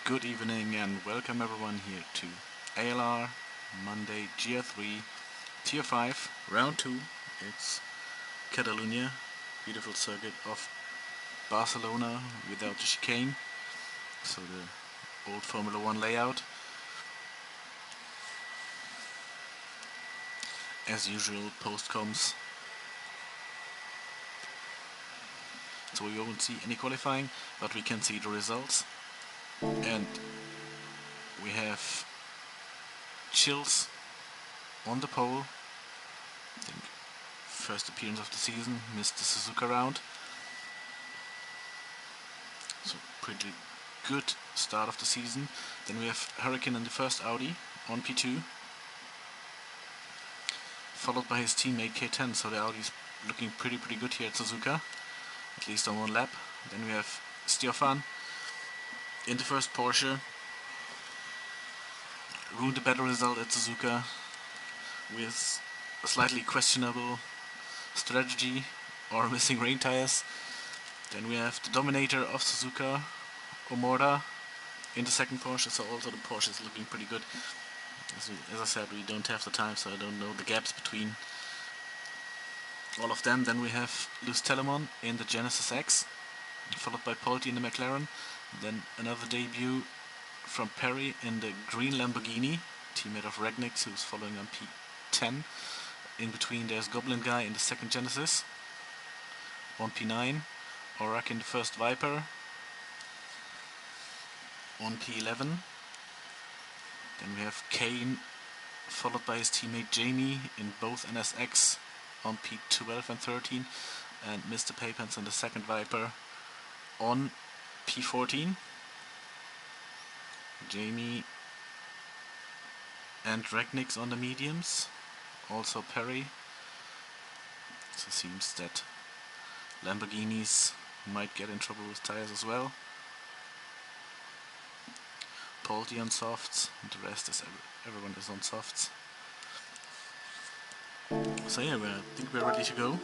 Good evening and welcome everyone here to ALR Monday GR3 Tier 5 Round 2. It's Catalunya, beautiful circuit of Barcelona without the chicane, so the old Formula 1 layout. As usual, post comes, so we won't see any qualifying, but we can see the results. And we have Chills on the pole. I think first appearance of the season, missed the Suzuka round. So pretty good start of the season. Then we have Hurricane in the first Audi on P2, followed by his teammate K10. So the Audi's looking pretty good here at Suzuka, at least on one lap. Then we have Stefan in the first Porsche, ruined a better result at Suzuka with a slightly questionable strategy or missing rain tires. Then we have the dominator of Suzuka, Omorda, in the second Porsche, so also the Porsche is looking pretty good. As I said, we don't have the time, so I don't know the gaps between all of them. Then we have Luz Telemon in the Genesis X, followed by Polti in the McLaren. Then another debut from Perry in the green Lamborghini, teammate of Regnix, who's following on P10. In between there's Goblin Guy in the second Genesis on P9, Orak in the first Viper on P11. Then we have Kane, followed by his teammate Jamie in both NSX on P12 and 13, and Mr. Papens in the second Viper on P14. Jamie and Regnix on the mediums, also Perry. So it seems that Lamborghinis might get in trouble with tires as well. Polti on softs, and the rest is everyone is on softs. So yeah, I think we're ready to go.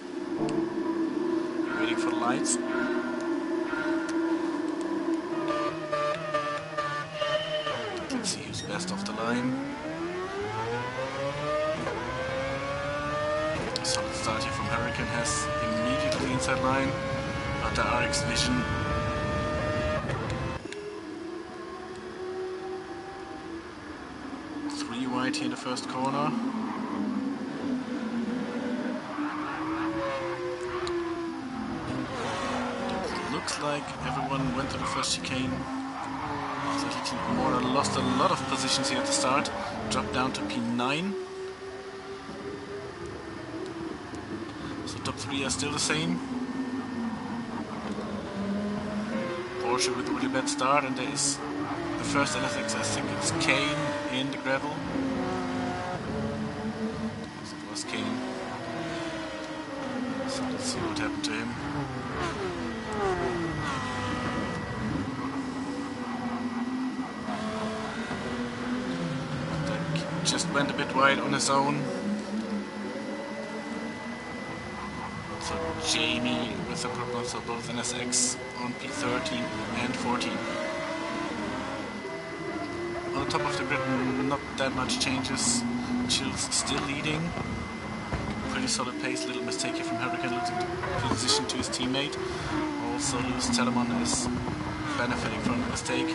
Waiting for the lights. Let's see who's best off the line. Solid start here from Hurricane, has immediately inside line, but the RX Vision three wide here in the first corner. It looks like everyone went to the first chicane. Mora lost a lot of positions here at the start, dropped down to P9. So top 3 are still the same. Porsche with a really bad start, and there is the first NSX, I think it's Kane in the gravel. Yes, it was Kane. So let's see what happened to him. Just went a bit wide on his own. So Jamie with a problem, so both NSX on P13 and 14. On the top of the grid, not that much changes. Chills still leading. Pretty solid pace, little mistake here from Hurricane, losing position to his teammate. Also Luz Telemon is benefiting from the mistake.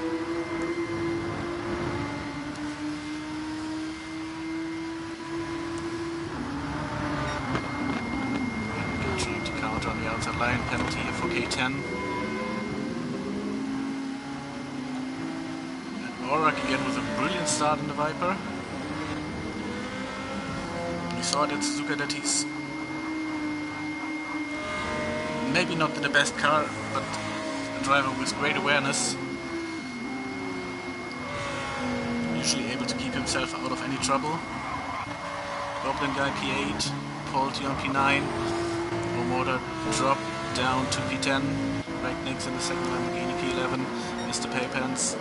On the outside line, penalty here for K10. And Orak again with a brilliant start in the Viper. We saw it at Suzuka that he's maybe not the best car, but a driver with great awareness. Usually able to keep himself out of any trouble. Goblin Guy P8, Polti on P9. Omorda dropped down to P10, Regnix in the second Lamborghini P11, Mr. Papens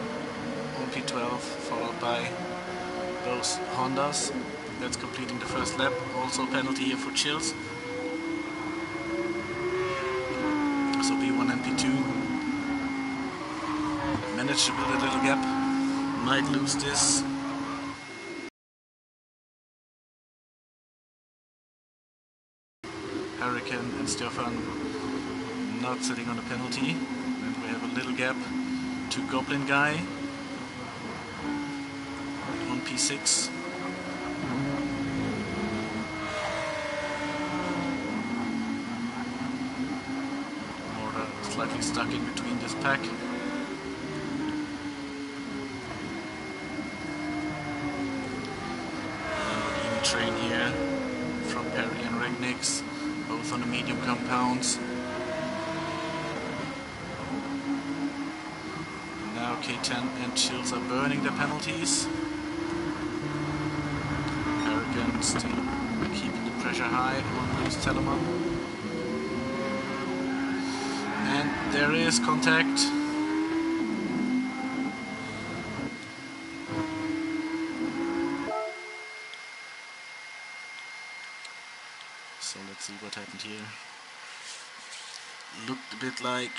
on P12, followed by those Hondas. That's completing the first lap. Also penalty here for Chills. So P1 and P2 managed to build a little gap. Might lose this. Hurricane and Stefan not sitting on a penalty. And we have a little gap to Goblin Guy on P6. Mortar slightly stuck in between this pack. Lamborghini train here from Perry and Regnix, both on the medium compounds. Now K10 and Chills are burning their penalties. Hurricane still keeping the pressure high on Bruce Telemann. And there is contact. So let's see what happened here. Looked a bit like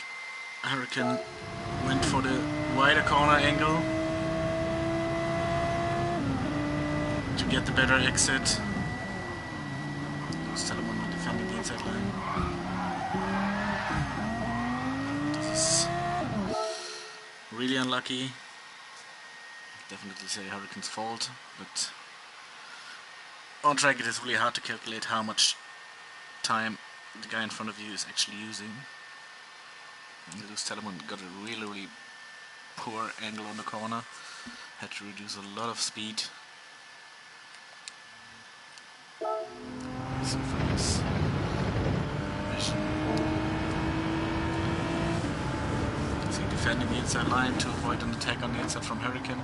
Hurricane went for the wider corner angle to get the better exit. Telemann not defending the inside line. This is really unlucky. Definitely say Hurricane's fault, but on track it is really hard to calculate how much time the guy in front of you is actually using. Telemann got a really poor angle on the corner, had to reduce a lot of speed. So for this mission, is he defending the inside line to avoid an attack on the inside from Hurricane?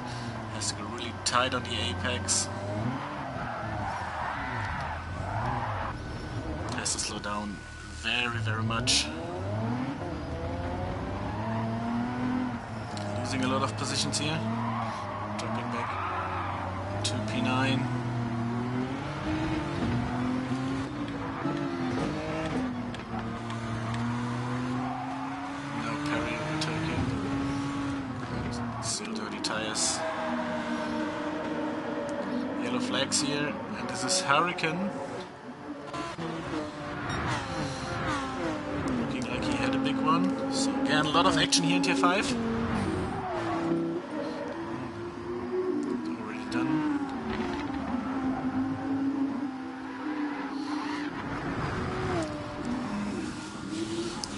Has to go really tight on the apex. Has to slow down very much. Losing a lot of positions here. Dropping back to P9. Now Perry overtaking. Still dirty tires. Yellow flags here, and this is Hurricane. Looking like he had a big one. So again, a lot of action here in Tier 5.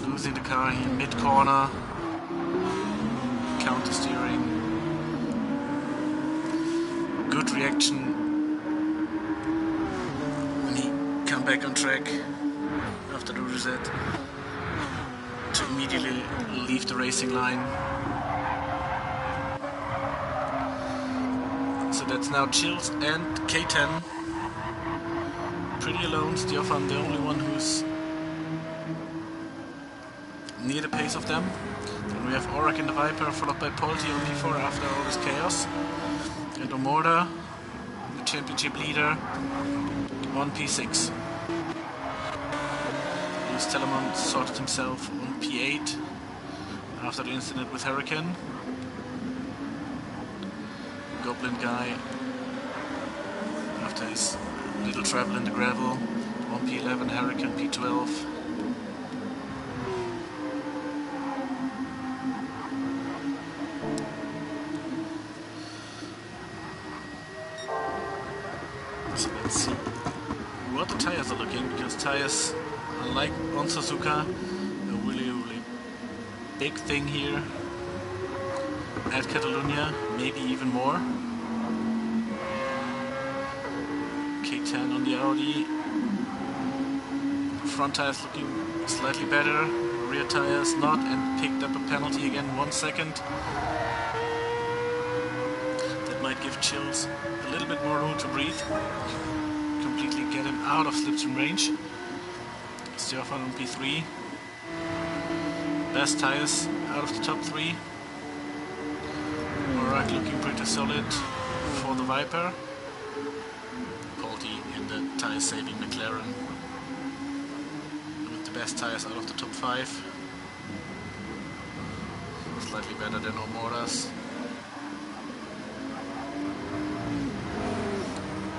Losing the car here mid-corner, counter steering, good reaction when he come back on track after the reset to immediately leave the racing line. So that's now Chills and K10 pretty alone. Stefan the only one who's near the pace of them. Then we have Aurak in the Viper, followed by Polti on P4 after all this chaos. And Omorda, the championship leader, on P6. Bruce Telemann sorted himself on P8 after the incident with Hurricane. Goblin Guy, after his little travel in the gravel, on P11, Hurricane P12. So let's see what the tires are looking, because tires, unlike on Suzuka, a really big thing here at Catalunya, maybe even more. K10 on the Audi, front tires looking slightly better, rear tires not, and picked up a penalty again, 1 second. That might give Chills a little bit more room to breathe, completely get him out of slipstream range. Stefan on P3, best tires out of the top 3. Aurak looking pretty solid for the Viper. Polti in the tire-saving McLaren with the best tires out of the top 5. slightly better than Omora's.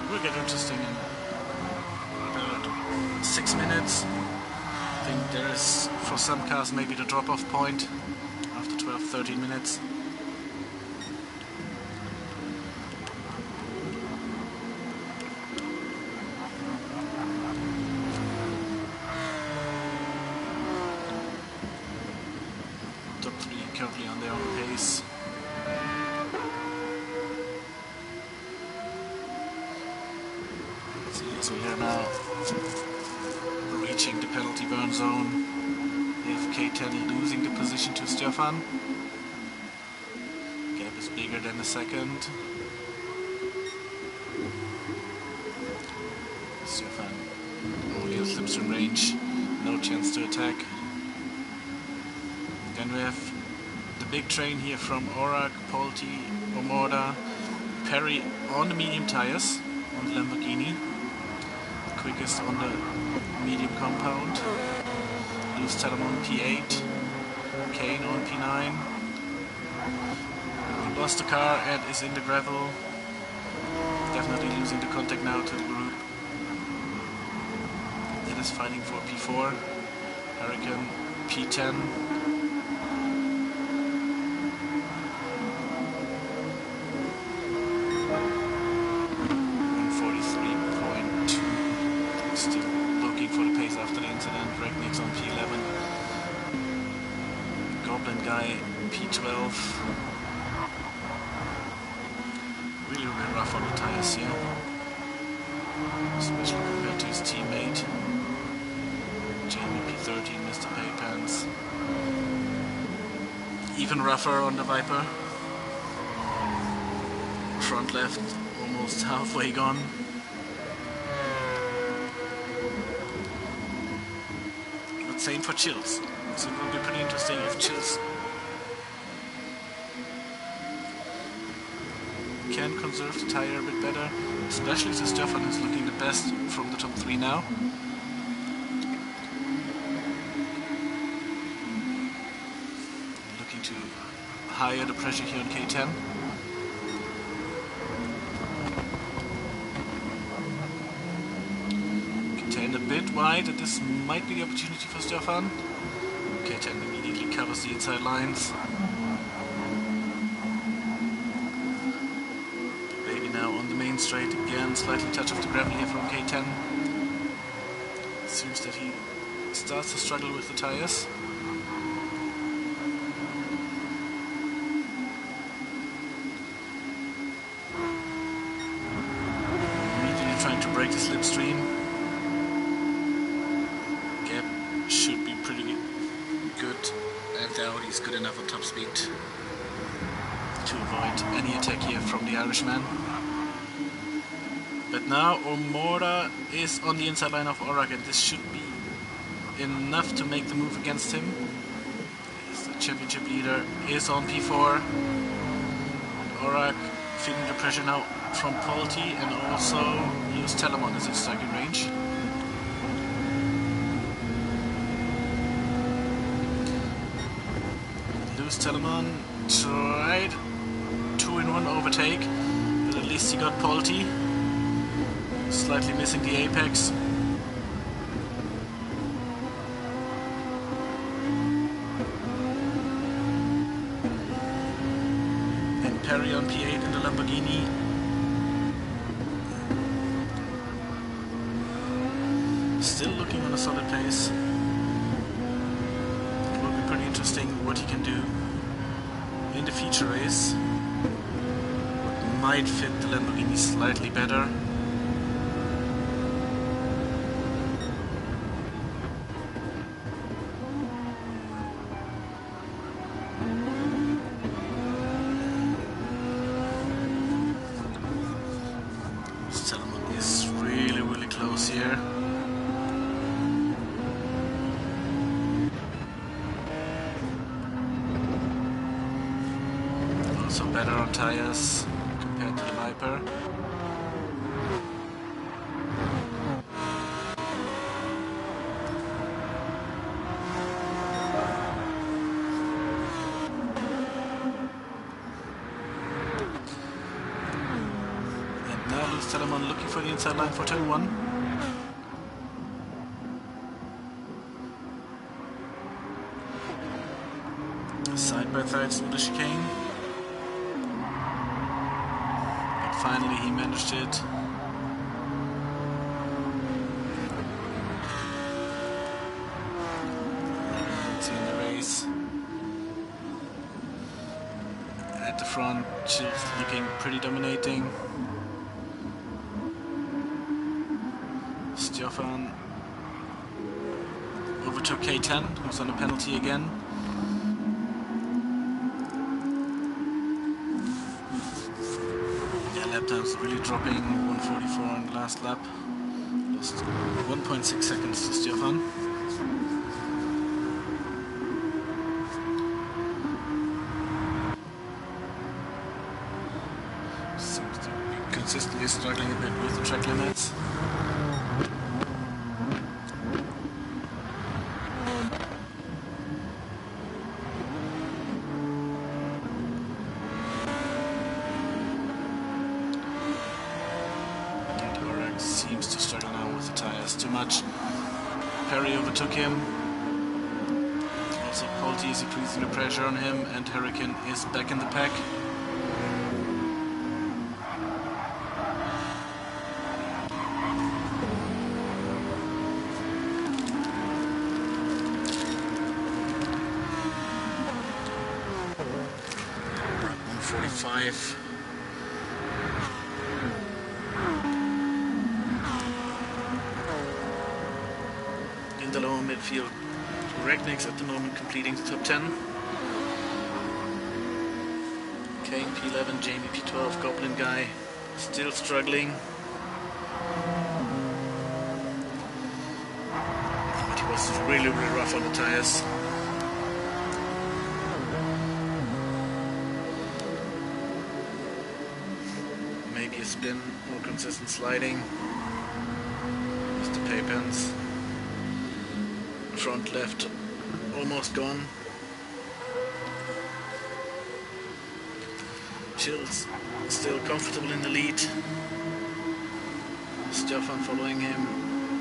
It will get interesting in about 6 minutes. I think there is, for some cars, maybe the drop-off point after 12-13 minutes. Top 3 currently on their own pace. So we are now reaching the penalty burn zone. We have K10 losing the position to Stefan. Gap is bigger than the second. Stefan only a slipstream range, no chance to attack. Then we have the big train here from Orac, Polti, Omorda, Perry on the medium tires on the Lamborghini. Quickest on the medium compound. Lewis Telemon P8, Kane on P9. Lost the car and is in the gravel. Definitely losing the contact now to the group. It is fighting for P4. Hurricane P10. 143.2. Still looking for the pace after the incident. Regnick's on P11. Goblin guy P12. Really rough on the tires here, especially compared to his teammate Jamie P13, Mr. Paypants. Even rougher on the Viper. Front left almost halfway gone. But same for Chills. So it will be pretty interesting if Chills can conserve the tire a bit better, especially to Stefan, who's looking the best from the top 3 now. Looking to higher the pressure here on K10. K10 a bit wide, and this might be the opportunity for Stefan. K10 immediately covers the inside lines. Straight again, slightly touch of the gravel here from K10. Seems that he starts to struggle with the tires. Immediately trying to break the slipstream. Gap should be pretty good, and now he's good enough on top speed to avoid any attack here from the Irishman. But now Omora is on the inside line of Orac, and this should be enough to make the move against him. The championship leader is on P4. And Orac feeling the pressure now from Polti, and also Lewis Telemon is in striking range. Lewis Telemon tried 2-in-1 overtake, but at least he got Polti. Slightly missing the apex. And Perry on P8 in the Lamborghini. Still looking on a solid pace. It will be pretty interesting what he can do in the feature race. What might fit the Lamborghini slightly better. Also better on tires compared to the Viper. Lewis Telemon looking for the inside line for turn 1. Side by side through the chicane. But finally he managed it. In the race. At the front, Chills looking pretty dominating. Stefan overtook K10, who's on a penalty again. Yeah, lap time's really dropping. 1:44 on the last lap. Lost 1.6 seconds to Stefan. Seems to be consistently struggling a bit with the track limits. Seems to struggle now with the tires too much. Perry overtook him. Also Polti is increasing the pressure on him, and Hurricane is back in the pack. Right, 1:45. In the lower midfield, Regnick's at the moment completing the top 10. Kane P11, Jamie P12, Goblin Guy still struggling. But he was really rough on the tires. Maybe a spin, more consistent sliding. Mr. Paypens. Front left almost gone. Chills still comfortable in the lead. Stefan following him.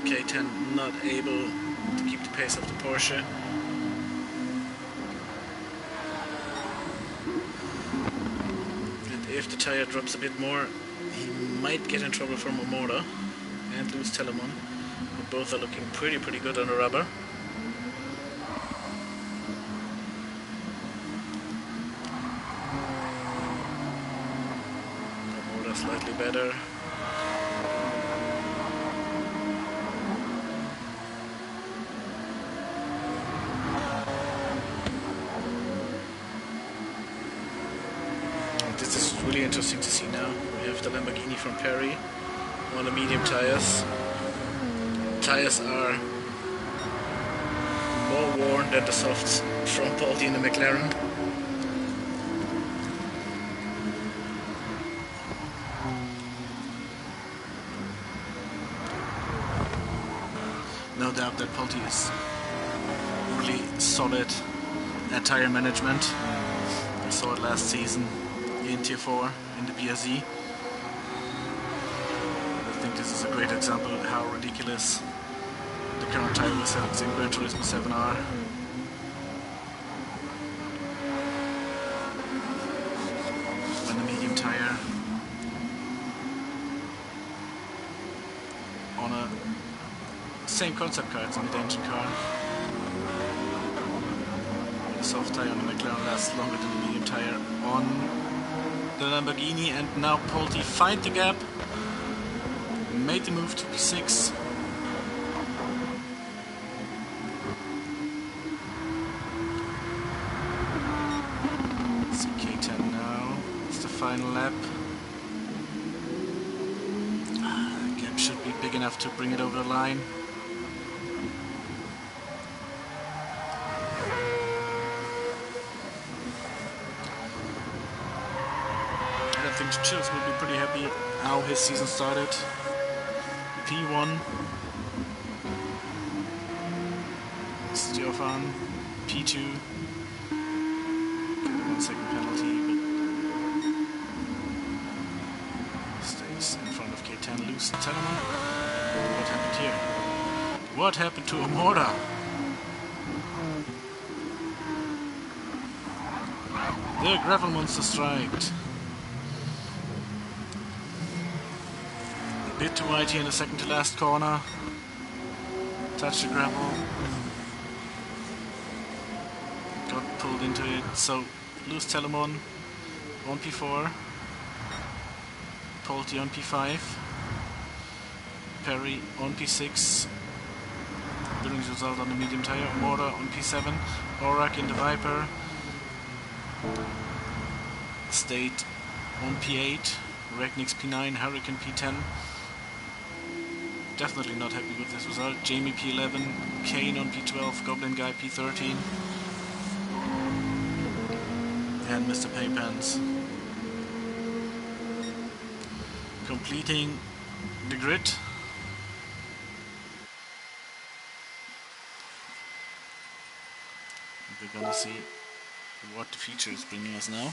K10 not able to keep the pace of the Porsche. And if the tire drops a bit more, he might get in trouble for Momota and lose Telemon. But both are looking pretty good on the rubber. Slightly better. This is really interesting to see now. We have the Lamborghini from Perry on the medium tires. Tires are more worn than the softs from Polti in the McLaren. No doubt that Polti is really solid at tire management. I saw it last season in Tier 4 in the BRZ. I think this is a great example of how ridiculous the current tire settings in Gran Turismo 7 are. When the medium tire on a same concept car, it's a mid-engine car. The soft tire on the McLaren lasts longer than the medium tire on the Lamborghini, and now Polti find the gap, made the move to P6. It's K10 now, it's the final lap. The gap should be big enough to bring it over the line. I think Chills will be pretty happy how his season started. P1, Stefan, P2, got a 1 second penalty, but stays in front of K10. K10 loose Telemann. What happened here? What happened to Amora? The gravel monster striked. A bit too wide here in the second to last corner. Touch the gravel. Got pulled into it. So loose Telemann on P4. Polti on P5. Perry on P6. Billings result on the medium tire. Amora on P7. Aurak in the Viper. State on P8, Regnix P9, Hurricane P10. Definitely not happy with this result. Jamie P11, Kane on P12, Goblin Guy P13, and Mr. Paypants completing the grid. We're gonna see what the future is bringing us now.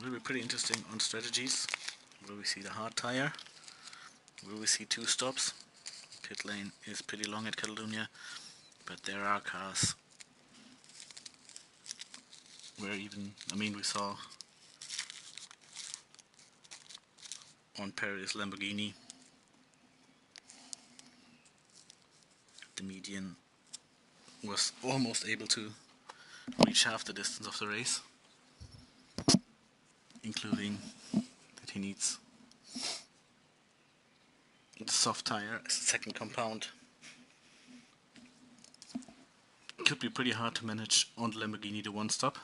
Will be pretty interesting on strategies. Will we see the hard tire? Will we see 2 stops? Pit lane is pretty long at Catalunya, but there are cars where even, we saw on Paris Lamborghini the median was almost able to reach half the distance of the race, including that he needs the soft tire as a second compound. It could be pretty hard to manage on the Lamborghini the one stop.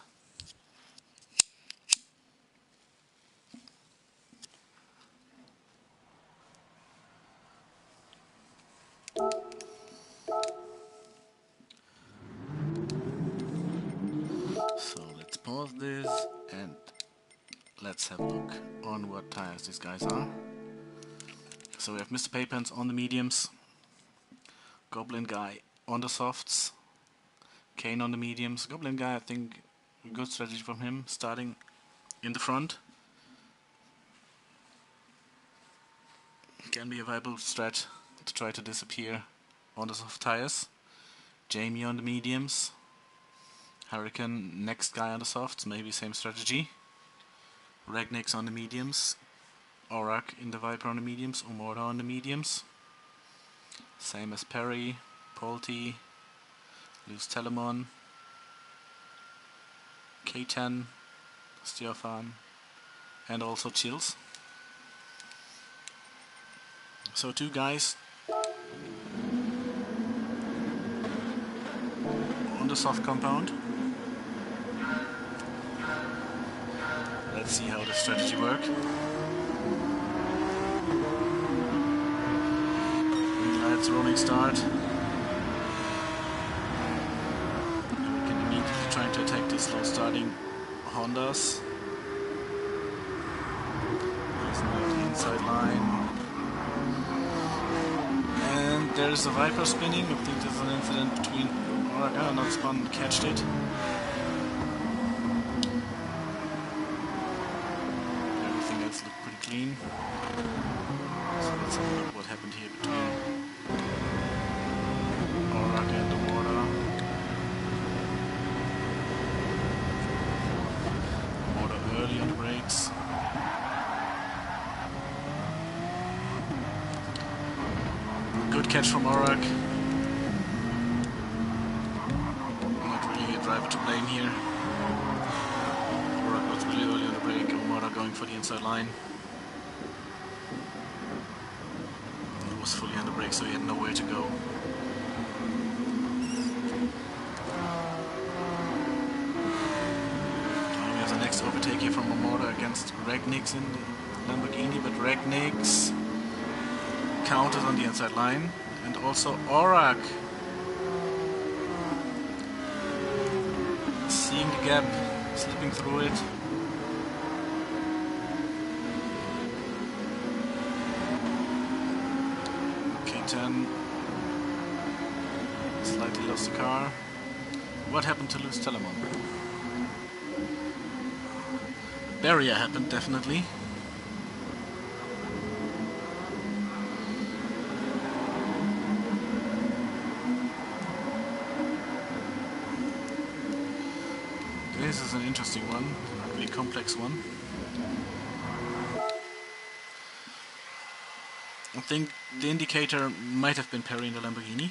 So let's pause this and let's have a look on what tires these guys are. So we have Mr. Paypants on the mediums, Goblin Guy on the softs, Kane on the mediums. Goblin Guy, I think, a good strategy from him, starting in the front. Can be a viable strat to try to disappear on the soft tires. Jamie on the mediums, Hurricane next guy on the softs, maybe same strategy. Regnix on the mediums, Aurak in the Viper on the mediums, Umora on the mediums. Same as Perry, Polti, Loose Telemann, K10, Stefan, and also Chills. So 2 guys on the soft compound. Let's see how the strategy works. Lights, rolling start. And we can immediately try to attack the slow starting Hondas. There's now the inside line. And there's a Viper spinning. I think there's an incident between Oraga, not spun, catched it. Everything else looked pretty clean. So let's have a look what happened here between Oraga and the water. Water early on the brakes. Good catch from Aurak. Not really a driver to blame here. Aurak was really early on the brake. Omara going for the inside line. He was fully on the brake, so he had nowhere to go. Now we have the next overtake overtake here from Momota against Regnix in the Lamborghini, but Regnix counters on the inside line, and also Aurak seeing the gap, slipping through it. K10 slightly lost the car. What happened to lose Telemon? Barrier happened, definitely. This is an interesting one, a really complex one. I think the indicator might have been Perry in the Lamborghini.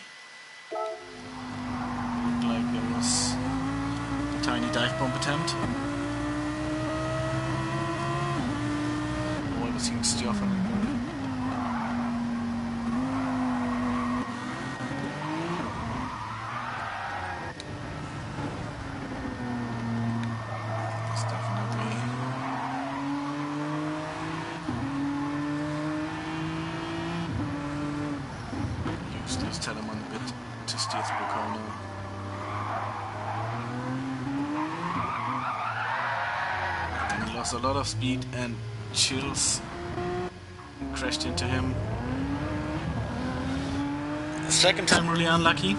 Looked like there was a tiny dive bomb attempt. All was seeing Stjoffer. Telemon a bit to steer through the corner. And he lost a lot of speed and Chills crashed into him. Second time really unlucky.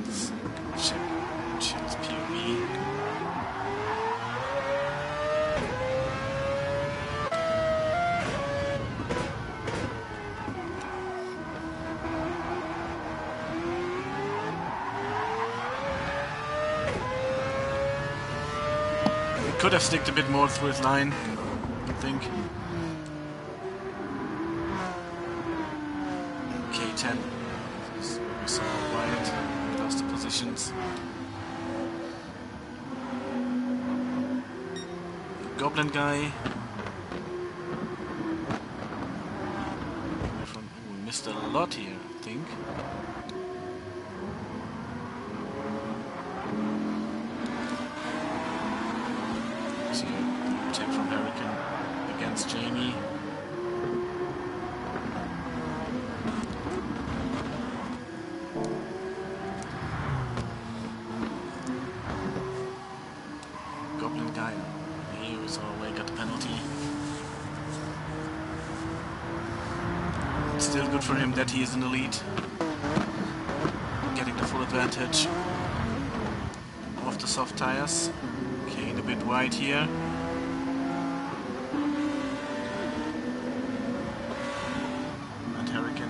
Let's check Chills POV. Could have sticked a bit more through his line, I think. K10. This is where we saw Wyatt. We lost the positions. Goblin guy. We missed a lot here, I think. Take from Hurricane against Jamie. Goblin guy. Here we saw Way got the penalty. It's still good for him that he is in the lead. Getting the full advantage of the soft tires. Kane a bit wide here.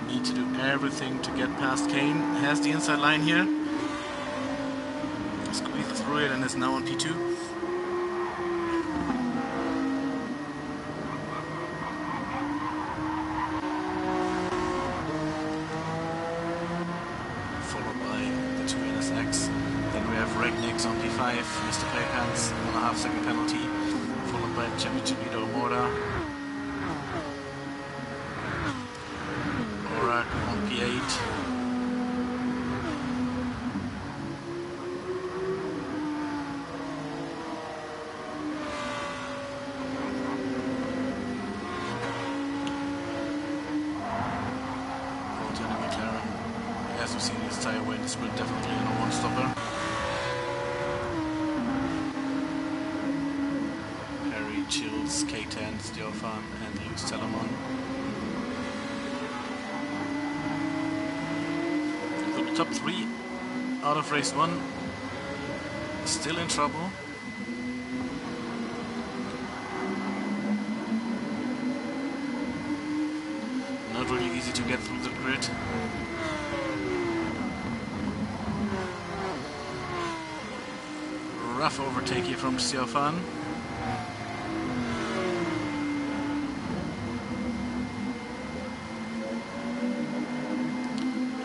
Need to do everything to get past Kane. Has the inside line here. Squeezes through it and is now on P2. Followed by the two NSX. Then we have Regnix on P5, Mr. Playpants on a half-second penalty. Followed by Championship leader Omora. On P8. McLaren, as we've seen his tire wear in the sprint, definitely a one-stopper. Harry, Chills, K10, Stjofan, and Lewis Telemon. Top 3 out of race 1, still in trouble. Not really easy to get through the grid. Rough overtake here from Stjofan.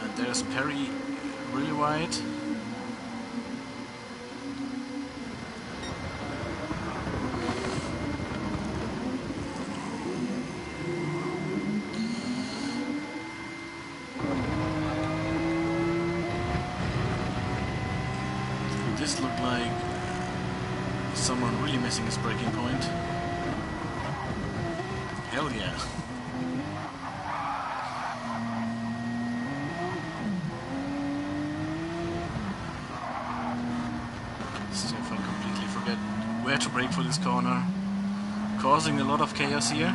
And there's Perry really wide. This looked like someone really missing his breaking point. Hell yeah. Stefan completely forget where to brake for this corner, causing a lot of chaos here.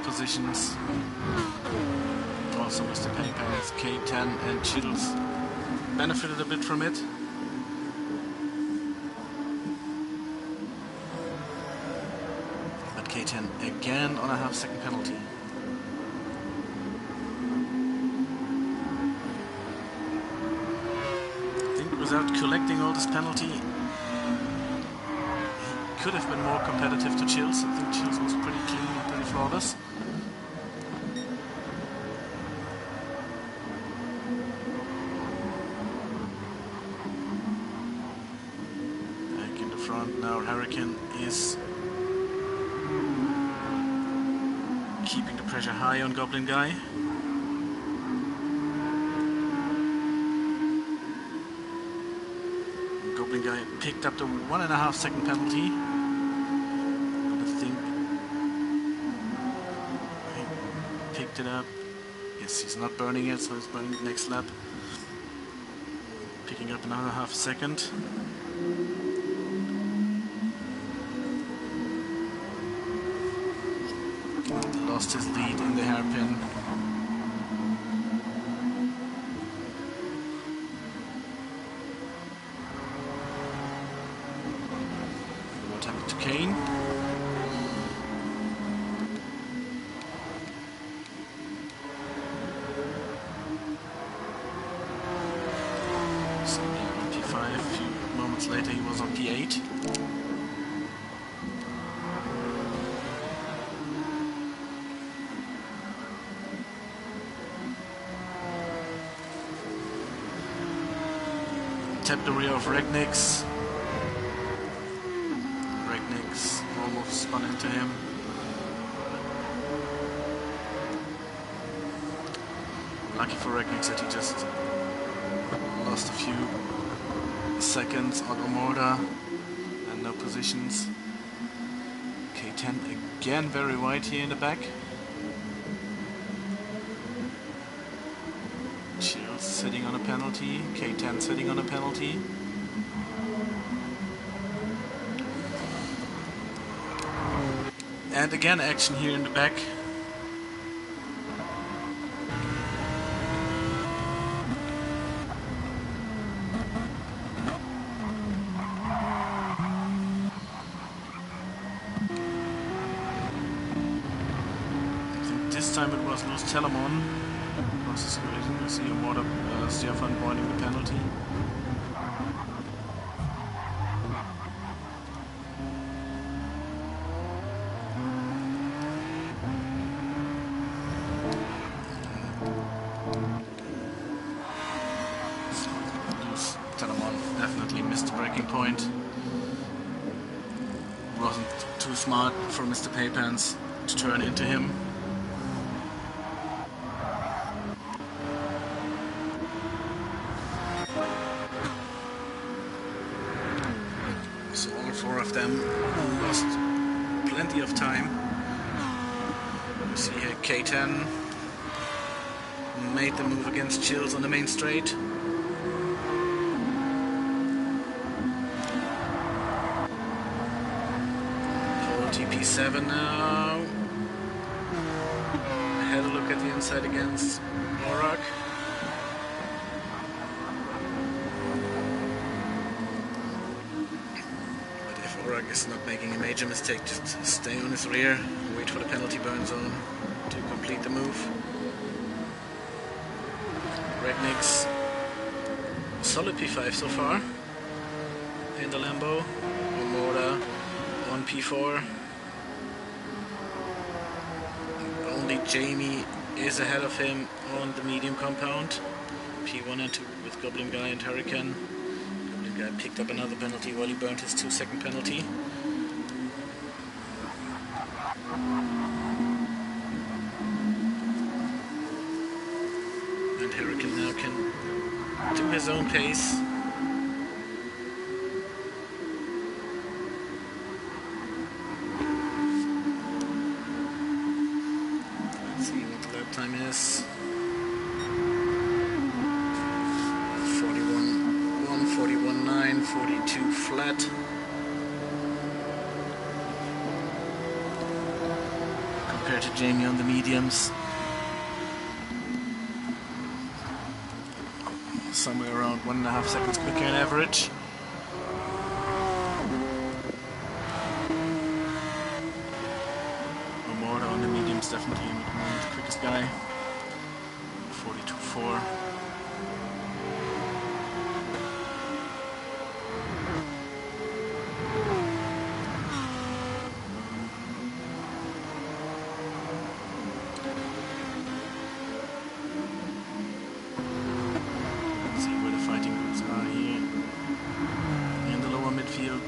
Positions. Also Mr. Paypals, K10 and Chills benefited a bit from it. But K10 again on a half-second penalty. I think without collecting all this penalty, he could have been more competitive to Chills. I think Chills was pretty clean and pretty flawless. Now Hurricane is keeping the pressure high on Goblin Guy. Goblin Guy picked up the 1.5 second penalty. But I think he picked it up. Yes, he's not burning it, so he's burning the next lap. Picking up another half second. Lost his lead in the hairpin. What happened to Kane? So on P5, a few moments later he was on P8. Tapped the rear of Regnix. Regnix almost spun into him. Lucky for Regnix that he just lost a few seconds on Omorda and no positions. K10 again very wide here in the back. Sitting on a penalty, K10 sitting on a penalty. And again action here in the back. I think this time it was Luz Telemon. You see a water Stefan pointing the penalty. Telemon definitely missed the breaking point. Wasn't too smart for Mr. Paypants to turn into him. So all four of them lost plenty of time. You see here K10 made the move against Chills on the main straight. TP7 now. I had a look at the inside against Orak. Orak is not making a major mistake, just stay on his rear, wait for the penalty burn zone to complete the move. Regnix, solid P5 so far in the Lambo. Omorda on P4. Only Jamie is ahead of him on the medium compound. P1 and 2 with Goblin Guy and Hurricane. Guy picked up another penalty while he burned his 2-second penalty. to his own pace. Let's see what the lap time is. 41.1, 41.9, 42 flat. Compared to Jamie on the mediums. Somewhere around 1.5 seconds quicker on average. Omora on the mediums definitely the quickest guy. 42.4.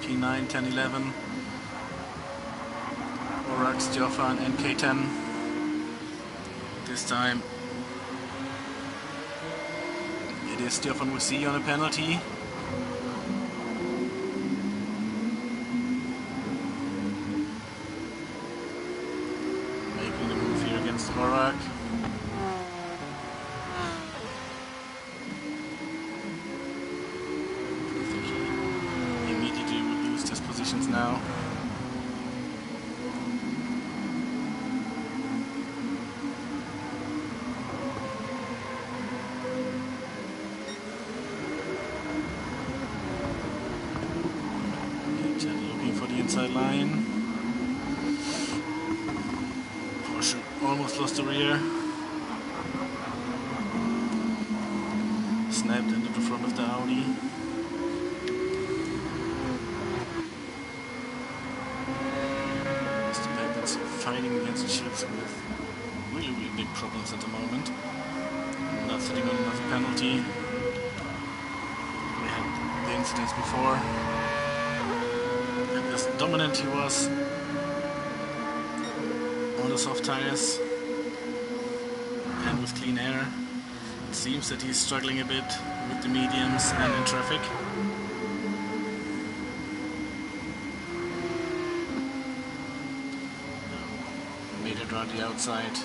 P9, 10, 11, Orax, Stefan and K10. This time it is Stefan with C on a penalty. Making the move here against Orax. Now. Looking for the inside line. Porsche almost lost the rear. Snapped into the front of the Audi. Fighting against shields with really big problems at the moment. Not sitting on enough penalty. We had the incidents before. And as dominant he was on the soft tires and with clean air, it seems that he's struggling a bit with the mediums and in traffic. Made it around the outside.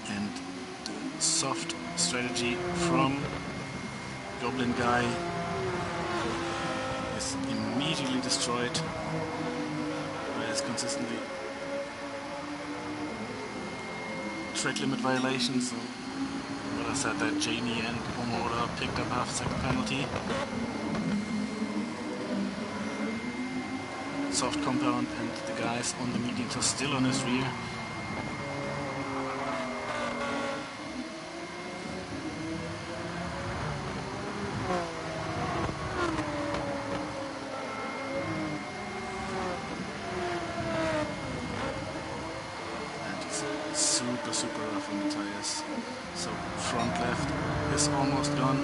And the soft strategy from Goblin Guy is immediately destroyed by his consistently track limit violations. So what I said, that Jamie and Omora picked up half a second penalty. Soft compound and the guys on the mediums are still on his rear. Super rough on the tires. So front left is almost gone.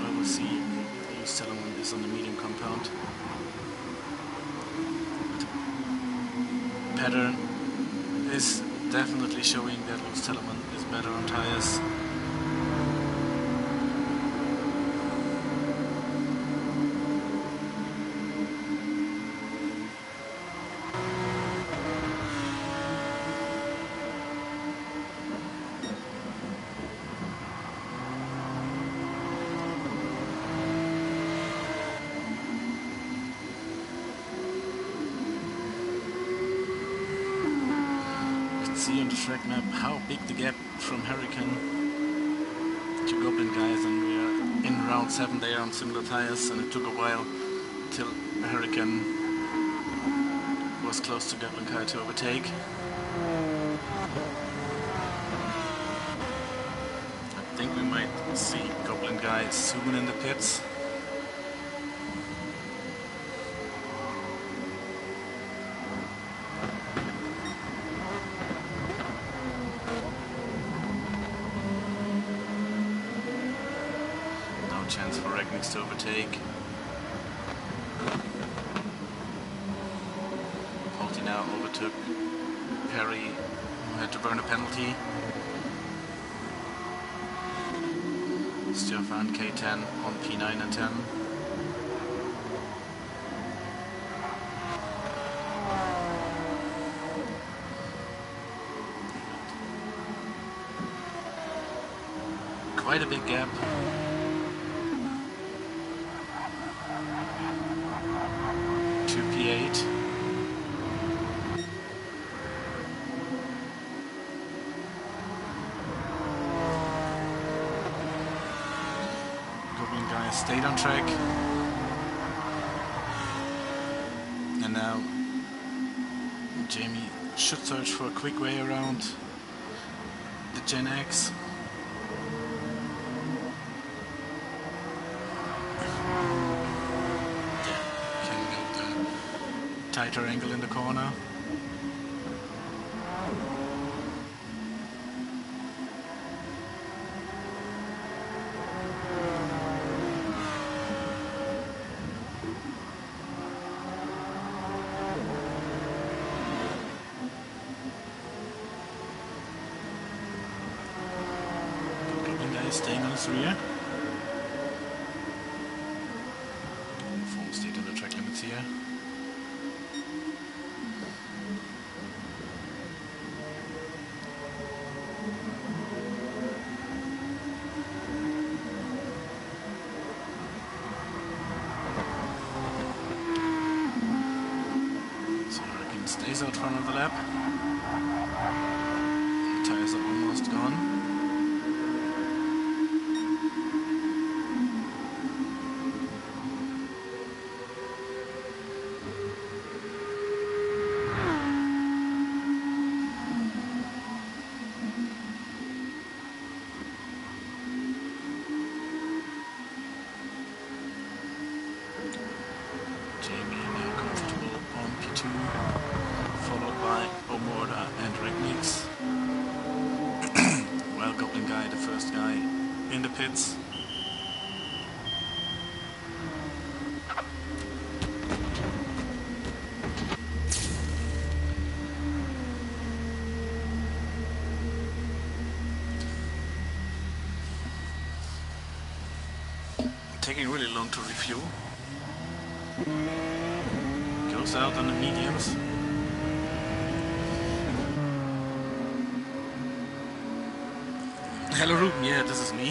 Well, we'll see. Lewis Telemann is on the medium compound. The pattern is definitely showing that Lewis Telemann is better on tires. See on the track map how big the gap from Hurricane to Goblin guys, and we are in round 7 there on similar tires, and it took a while till Hurricane was close to Goblin guy to overtake. I think we might see Goblin guy soon in the pits. Needs to overtake. Polti now overtook Perry, who had to burn a penalty. Stefan K10 on P9 and 10. Quite a big gap. To P8. Goblin guy stayed on track. And now Jamie should search for a quick way around the Gen X. Tighter angle in the corner. Goblin guy is staying on his rear. Full state in the track limits here. Stays out front of the lap. The tires are almost gone. Jamie now comfortable on P2. Followed by Omorda and Regnix. Well, Goblin guy, the first guy in the pits. Taking really long to refuel. Goes out on the mediums. Hello Ruben, yeah, this is me. We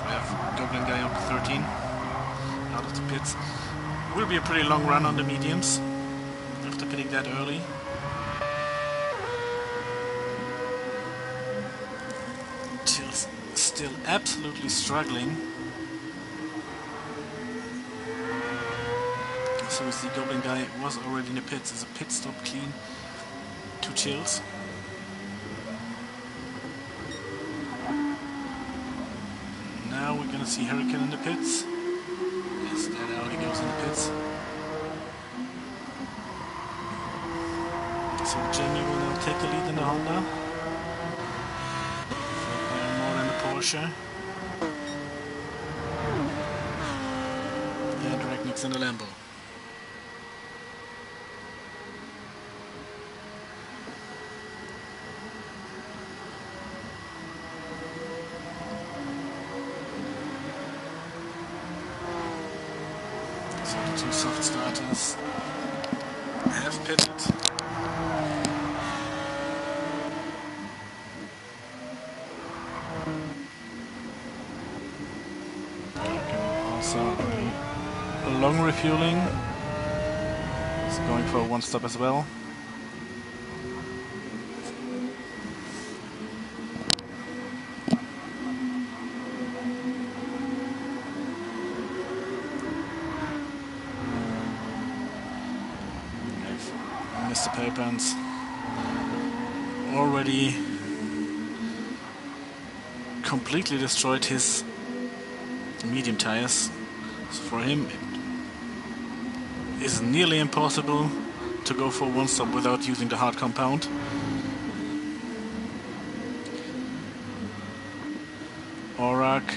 have Goblin guy up 13 out of the pits. Will be a pretty long run on the mediums after pitting that early. Still absolutely struggling. So we see Goblin guy was already in the pits. As a pit stop clean. 2 chills. Now we're gonna see Hurricane in the pits. Yes, that alley goes in the pits. So Jamie will now take the lead in the Honda. More than the Porsche. And Regnix in the Lambo. So the 2 soft starters have pitted. Also a long refueling. He's going for a 1 stop as well. Mr. Paypants already completely destroyed his medium tires. So for him it is nearly impossible to go for one stop without using the hard compound. Aurak,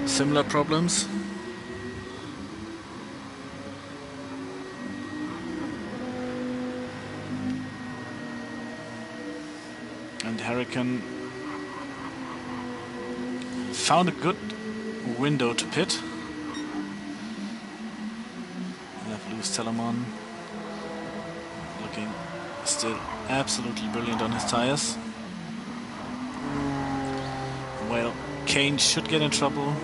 similar problems. And Hurricane found a good window to pit. We have Lewis Telemon looking still absolutely brilliant on his tires. Well, Kane should get in trouble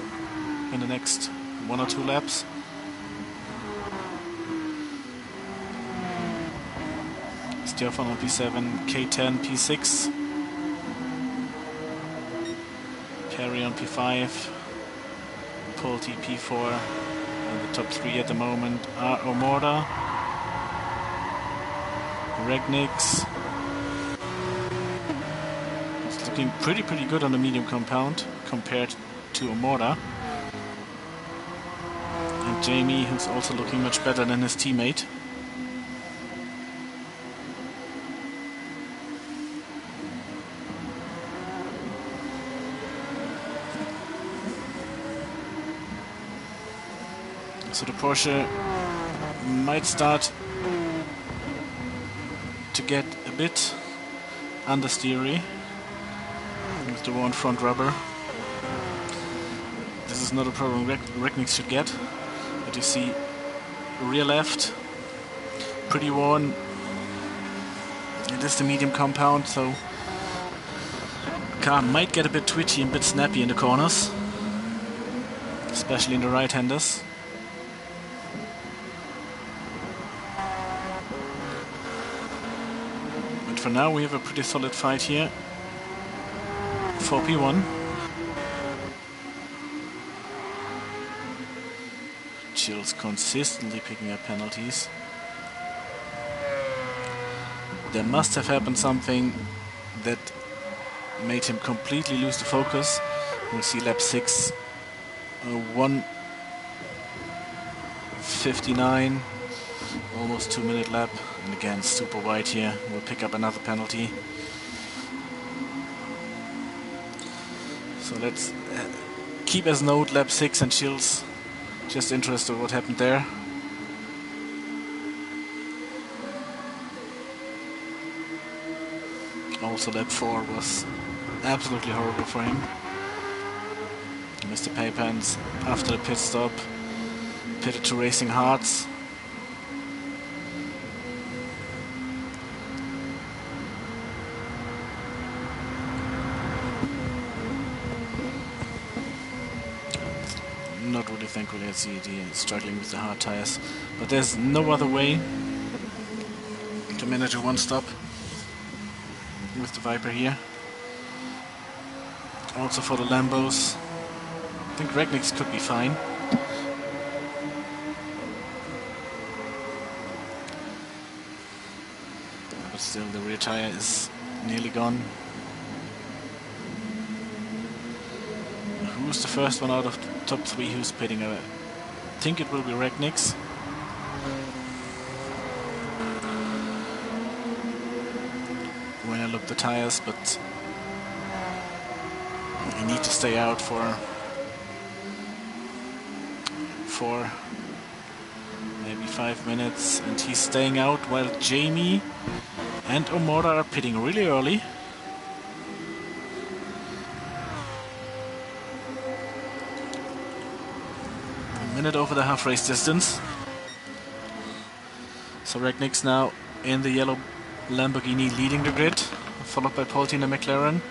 in the next 1 or 2 laps. Stefan on P7, K10, P6. Perry on P5, Pulte P4, and the top 3 at the moment are Omorda, Regnix. It's looking pretty good on the medium compound compared to Omorda. And Jamie, who's also looking much better than his teammate. So the Porsche might start to get a bit understeery with the worn front rubber. This is not a problem Regnix should get, but you see rear left, pretty worn. It is the medium compound, so the car might get a bit twitchy and a bit snappy in the corners, especially in the right-handers. For now we have a pretty solid fight here for P1. Chill's consistently picking up penalties. There must have happened something that made him completely lose the focus. We'll see lap 6, 1:59. Almost 2-minute lap, and again super wide here. We'll pick up another penalty. So let's keep as note lap 6 and Chills. Just interested what happened there. Also lap 4 was absolutely horrible for him. Mr. Paypants after the pit stop pitted to Racing Hearts. Not really thankfully at CED and struggling with the hard tires, but there's no other way to manage a one-stop with the Viper here. Also for the Lambos, I think Regnix could be fine. But still the rear tire is nearly gone. Who's the first one out of the top 3 who's pitting? I think it will be Regnix. When I look the tires, but you need to stay out for 4, maybe 5 minutes, and he's staying out while Jamie and Omorda are pitting really early. Minute over the half race distance. So Regnix now in the yellow Lamborghini leading the grid, followed by Pulte in the McLaren.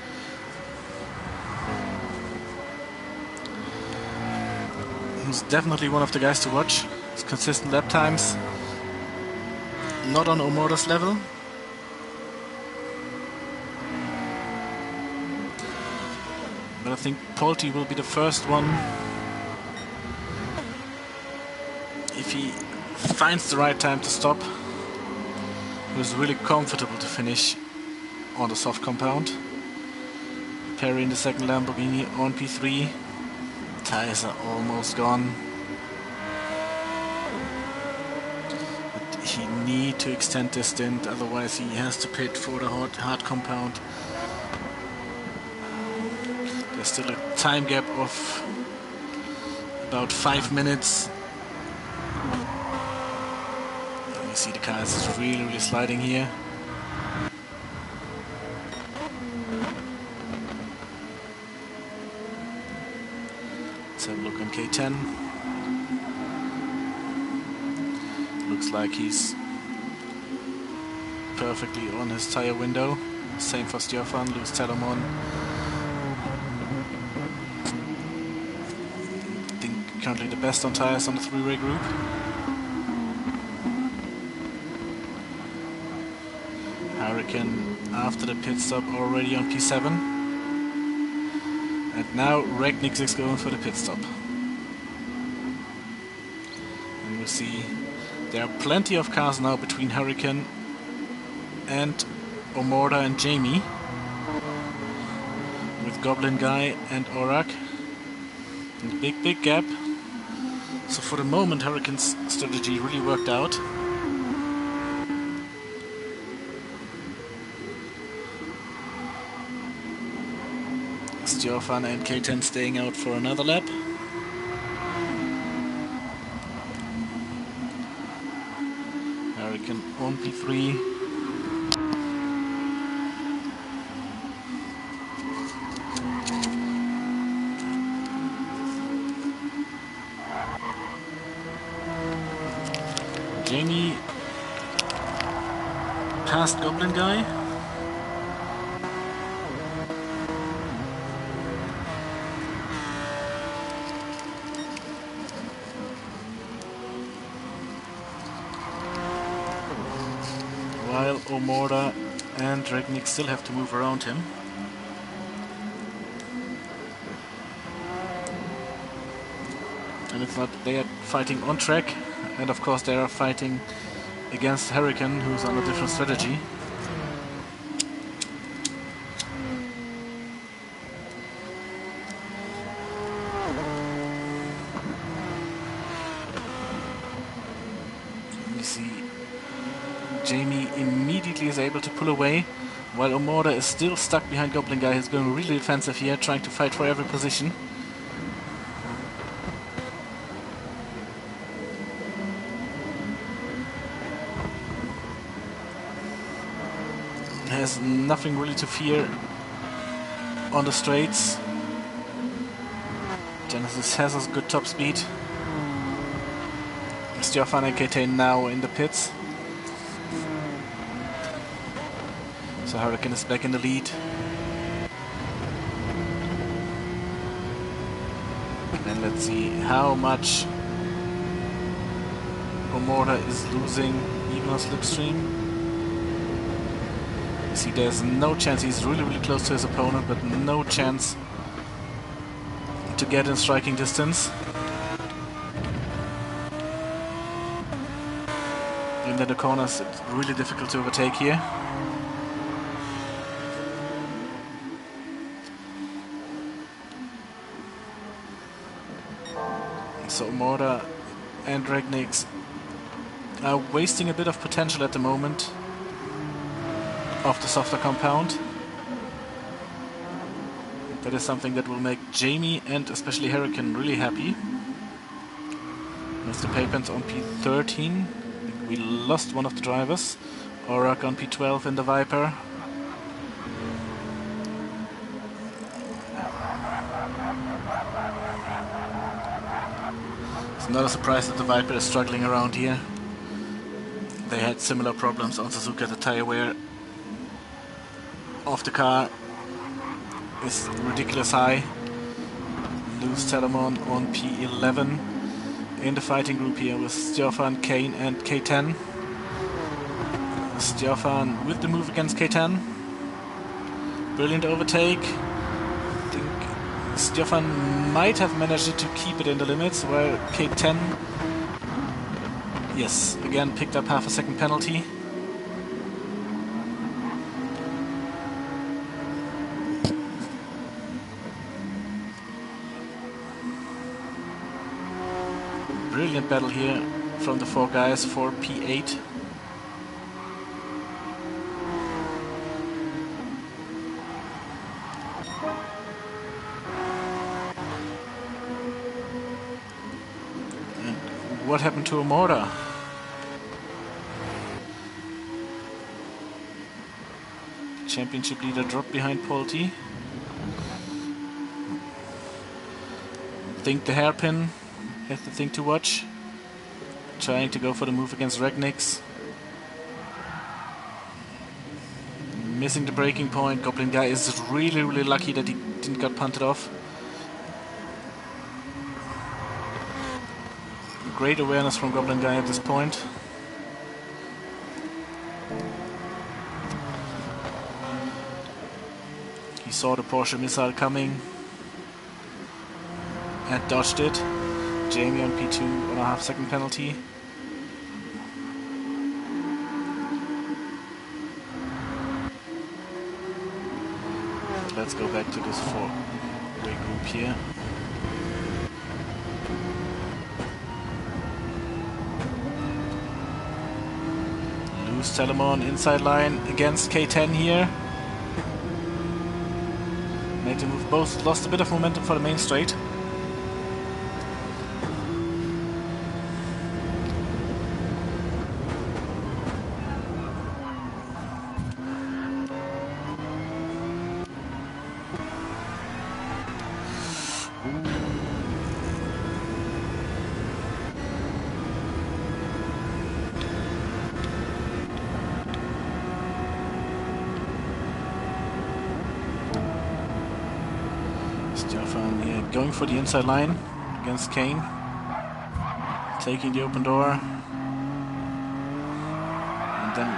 He's definitely one of the guys to watch. His consistent lap times, not on Omorda's level. But I think Pulte will be the first one, if he finds the right time to stop. It was really comfortable to finish on the soft compound. Perry in the second Lamborghini on P3. Tires are almost gone. But he need to extend this stint, otherwise he has to pit for the hard compound. There's still a time gap of about 5 minutes. You see the car is really sliding here. Let's have a look on K10. Looks like he's perfectly on his tire window. Same for Stefan, Lewis Telemon. I think currently the best on tires on the three-way group. Hurricane after the pit stop already on P7. And now Regnick is going for the pit stop. And we see there are plenty of cars now between Hurricane and Omorda and Jamie, with Goblin Guy and Orak. And big gap. So for the moment Hurricane's strategy really worked out. Stefan and K10 staying out for another lap. Hurricane on P3. Jamie past Goblin Guy. While Omorda and Regnick still have to move around him. And it's not, they are fighting on track, and of course they are fighting against Hurricane, who's on a different strategy. You see Jamie immediately is able to pull away, while Omorda is still stuck behind Goblin Guy. He's going really defensive here, trying to fight for every position. Has nothing really to fear on the straights. Genesis has a good top speed. Stefan and K10 now in the pits. So Hurricane is back in the lead. And let's see how much Omorda is losing even on slipstream. You see there's no chance, he's really close to his opponent, but no chance to get in striking distance. Into the corners, it's really difficult to overtake here. So Omorda and Regnick are wasting a bit of potential at the moment of the softer compound. That is something that will make Jamie and especially Hurricane really happy. Mr. Papens on P13. We lost one of the drivers. Orak on P12 in the Viper. It's not a surprise that the Viper is struggling around here. They had similar problems on Suzuka. The tire wear of the car is ridiculous high. Lewis Telemon on P11 in the fighting group here with Stefan, Kane and K10. Stefan with the move against K10. Brilliant overtake. I think Stefan might have managed to keep it in the limits, while K10, yes, again picked up half a second penalty. Brilliant battle here from the four guys for P8. what happened to Amora? Championship leader dropped behind Polti. Think the hairpin is the thing to watch. Trying to go for the move against Regnix. Missing the breaking point. Goblin guy is really lucky that he didn't get punted off. Great awareness from Goblin guy at this point. He saw the Porsche missile coming and dodged it. Jamie on P2 on a half-second penalty. Let's go back to this four-way group here. Lose Telemon inside line against K10 here. Made the move both, lost a bit of momentum for the main straight. Stefan here going for the inside line against Kane. Taking the open door. And then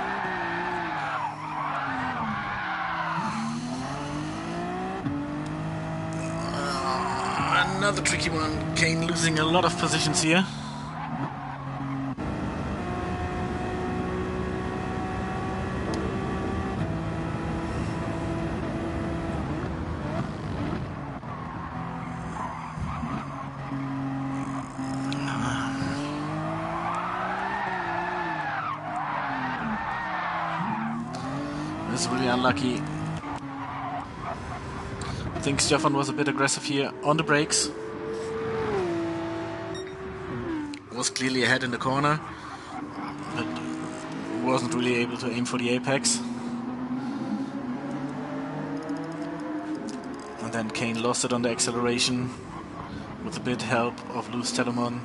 another tricky one. Kane losing a lot of positions here. This is really unlucky. I think Stefan was a bit aggressive here on the brakes. Was clearly ahead in the corner, but wasn't really able to aim for the apex. And then Kane lost it on the acceleration with a bit help of Loose Telemon.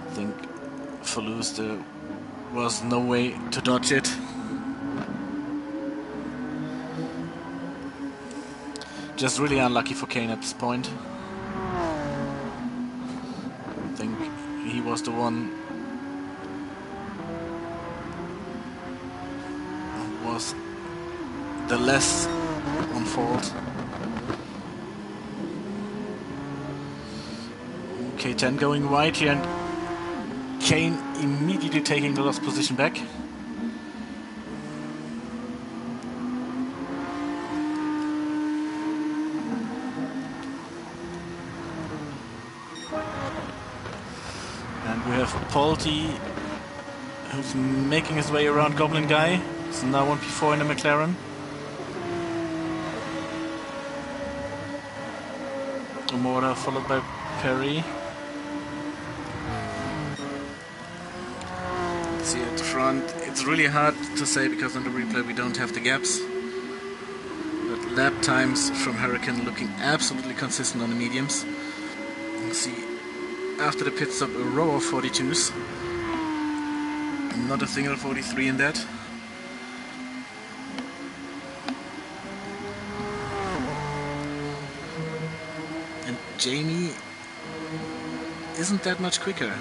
I think for Loose there was no way to dodge it. Just really unlucky for Kane at this point. I think he was the one who was the less on fault. K10 going wide here and Kane immediately taking the lost position back. And we have Polti, who's making his way around Goblin Guy. It's now 1P4 in the McLaren. Amora followed by Perry. Let's see at the front. It's really hard to say because on the replay we don't have the gaps. But lap times from Hurricane looking absolutely consistent on the mediums. You see after the pit stop a row of 42s. Not a single 43 in that. And Jamie isn't that much quicker.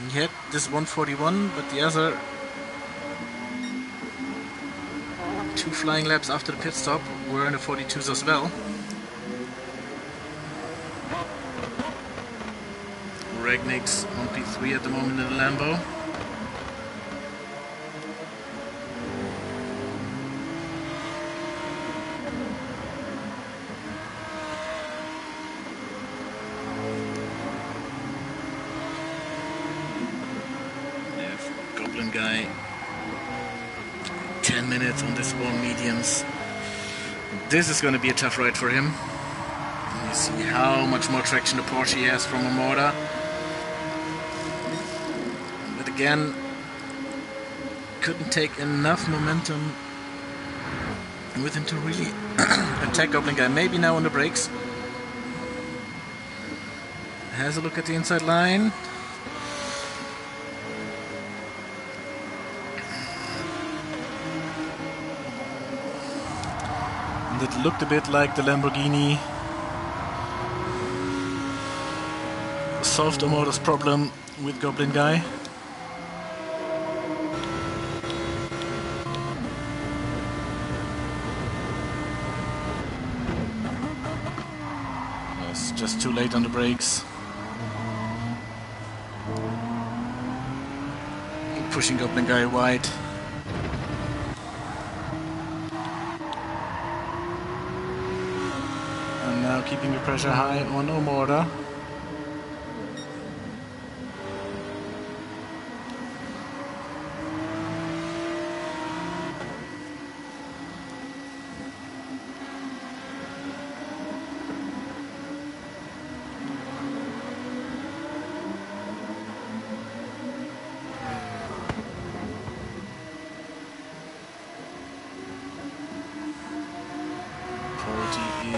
He had this 141, but the other two flying laps after the pit stop were in the 42s as well. Regnix on P3 at the moment in the Lambo. Goblin Guy 10 minutes on this one mediums. This is going to be a tough ride for him. You see how much more traction the Porsche has from a motor. But again, couldn't take enough momentum with him to really attack Goblin Guy. Maybe now on the brakes. Has a look at the inside line. And it looked a bit like the Lamborghini solved the motor's problem with Goblin Guy. Yes, just too late on the brakes. Pushing Goblin Guy wide. And now keeping the pressure high on Omorda.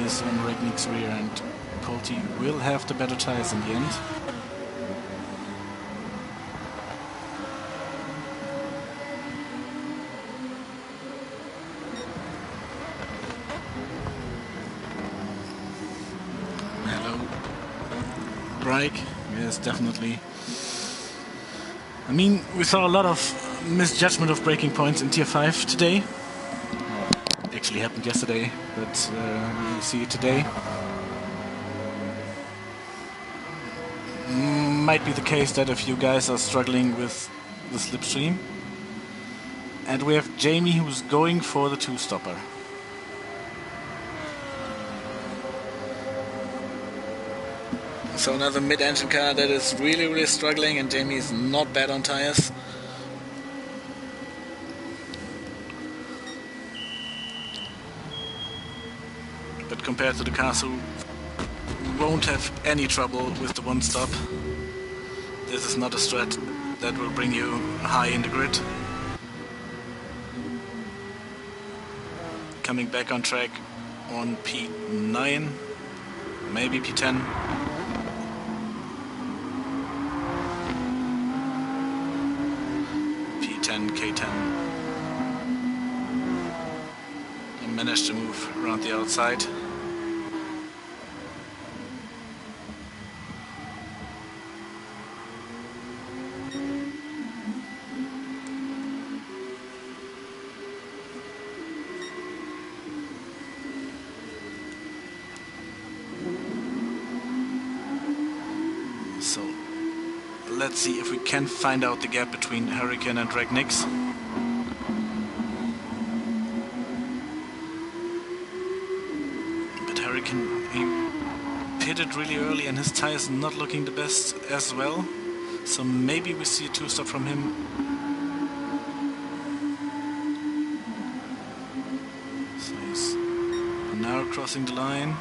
Is on Regnick's rear, and Pulte will have the better tires in the end. Hello. Brake. Yes, definitely. I mean, we saw a lot of misjudgment of braking points in Tier 5 today. Actually happened yesterday, but you see it today. Might be the case that a few guys are struggling with the slipstream. And we have Jamie who's going for the two-stopper. So another mid-engine car that is really struggling, and Jamie is not bad on tires. But compared to the cars who won't have any trouble with the one stop, this is not a strat that will bring you high in the grid. Coming back on track on P9, maybe P10. P10, K10. Managed to move around the outside. So let's see if we can find out the gap between Hurricane and Regnix. He pitted really early and his tire is not looking the best as well. So maybe we see a two-stop from him. So he's now crossing the line.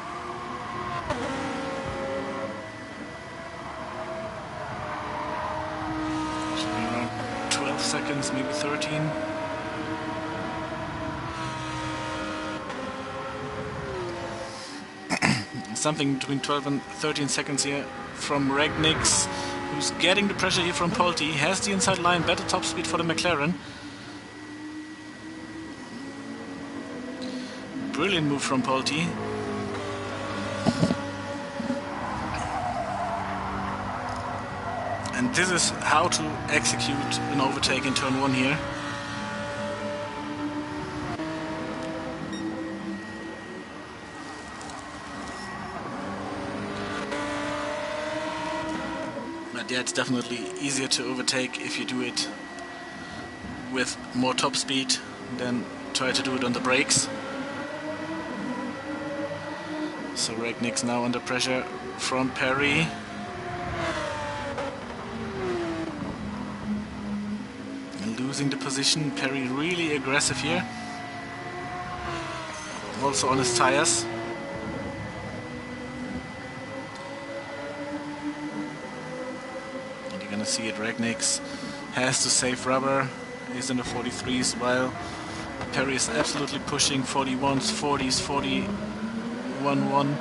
Around 12 seconds, maybe 13. Something between 12 and 13 seconds here from Regnix, who's getting the pressure here from Pulte. He has the inside line, better top speed for the McLaren. Brilliant move from Pulte. And this is how to execute an overtake in turn 1 here. Yeah, it's definitely easier to overtake if you do it with more top speed than try to do it on the brakes. So Regnix now under pressure from Perry. And losing the position. Perry really aggressive here. also on his tires. And you're gonna see it, Regnix has to save rubber, he's in the 43s, while Perry is absolutely pushing 41s, 40s, 41-1.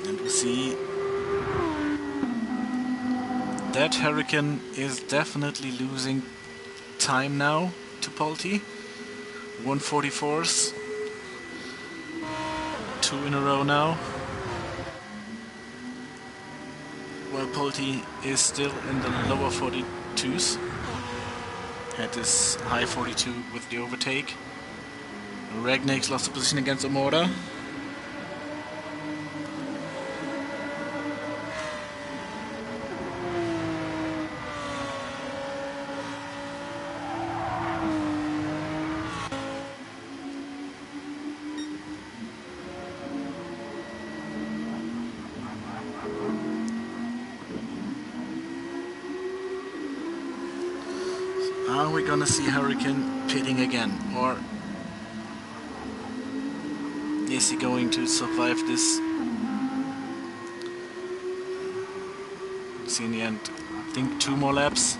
And we see that Hurricane is definitely losing time now to Polti. 144s. 2 in a row now. While Polti is still in the lower 42s. Had this high 42 with the overtake. Regnix lost the position against Omora. Are we gonna see Hurricane pitting again, or is he going to survive this? See in the end, I think 2 more laps.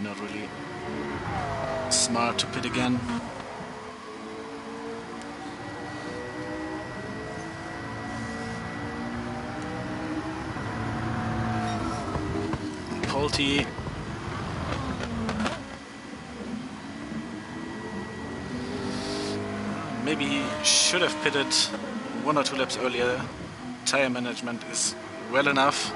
Not really smart to pit again. Polti maybe he should have pitted 1 or 2 laps earlier. Tire management is well enough.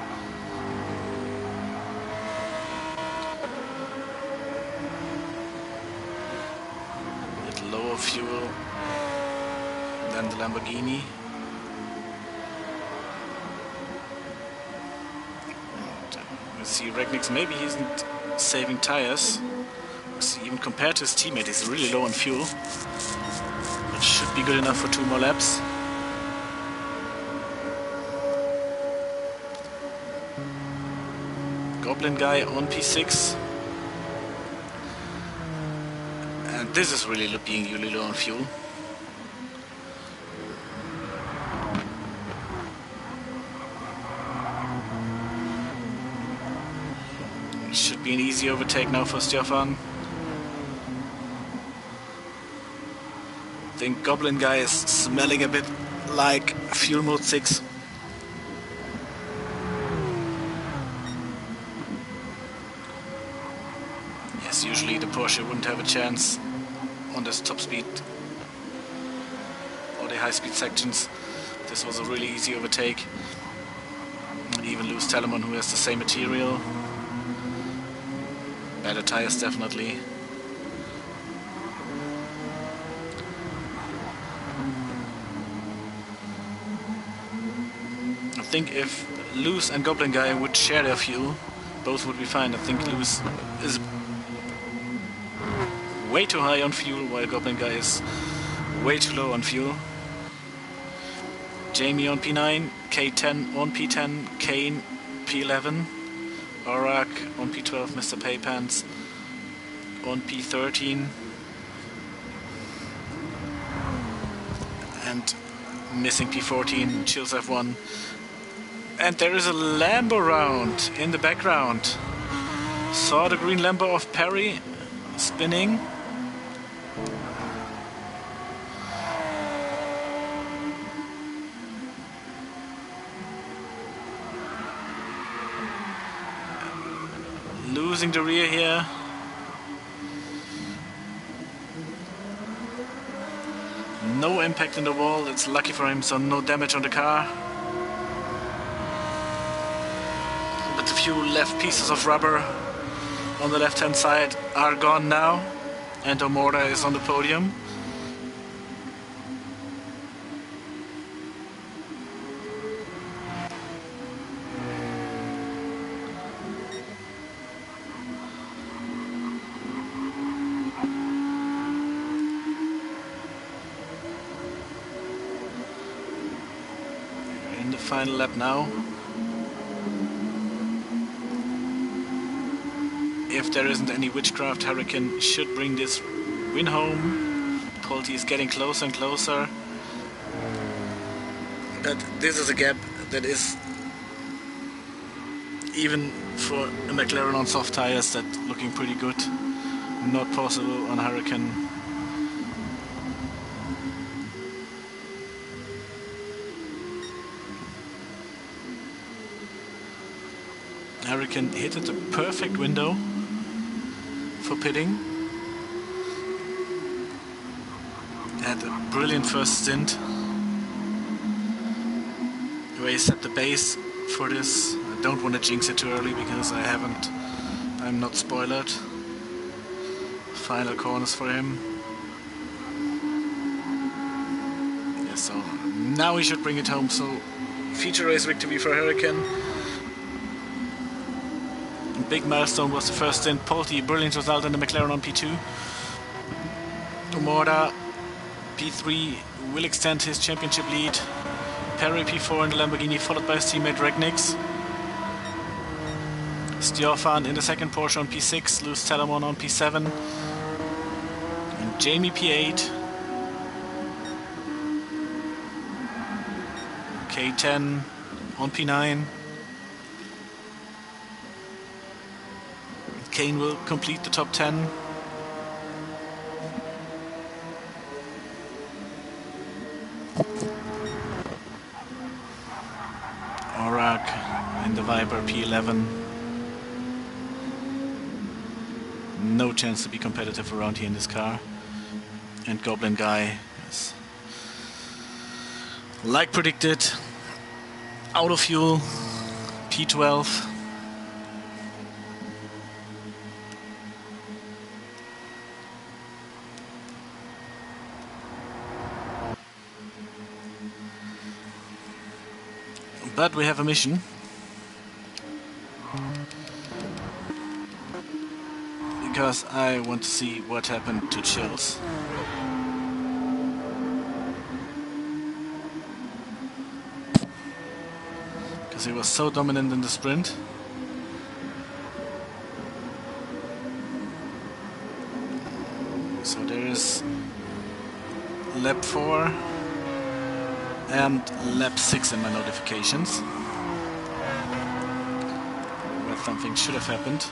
A bit lower fuel than the Lamborghini. See, Regnix, maybe he isn't saving tires. See, even compared to his teammate, he's really low on fuel. But should be good enough for 2 more laps. Goblin guy on P6. And this is really being really low on fuel. Should be an easy overtake now for Stefan. I think Goblin guy is smelling a bit like fuel mode 6. Yes, usually the Porsche wouldn't have a chance on this top speed or the high speed sections. This was a really easy overtake. Even lose Telemon, who has the same material. Better tires, definitely. I think if Luz and Goblin Guy would share their fuel, both would be fine. I think Luz is way too high on fuel, while Goblin Guy is way too low on fuel. Jamie on P9, K10 on P10, Kane P11. Aurak on P12, Mr. Paypants on P13, and missing P14, Chills F1. And there is a Lambo round in the background. Saw the green Lambo of Perry spinning. Losing the rear here. No impact in the wall, it's lucky for him, so no damage on the car. But the few left pieces of rubber on the left hand side are gone now, and Omora is on the podium. Final lap now. If there isn't any witchcraft, Hurricane should bring this win home. Polti is getting closer and closer. But this is a gap that is, even for a McLaren on soft tires, that's looking pretty good. Not possible on Hurricane. Hurricane hit at the perfect window for pitting. Had a brilliant first stint where he set the base for this. I don't want to jinx it too early because I'm not spoiled. Final corners for him. Yeah, so now he should bring it home. So feature race victory for Hurricane. Big milestone was the first stint. Polti, brilliant result in the McLaren on P2. Tomora P3 will extend his championship lead. Perry P4 in the Lamborghini, followed by his teammate Regnix. Stjofan in the second Porsche on P6, Lewis Telemon on P7. And Jamie P8. K10 on P9. Kane will complete the top 10. Orak in the Viper P11. No chance to be competitive around here in this car. And Goblin Guy is, like predicted, out of fuel, P12. But we have a mission. Because I want to see what happened to Chills. Because he was so dominant in the sprint. So there is lap 4 and lap 6 in my notifications, where something should have happened.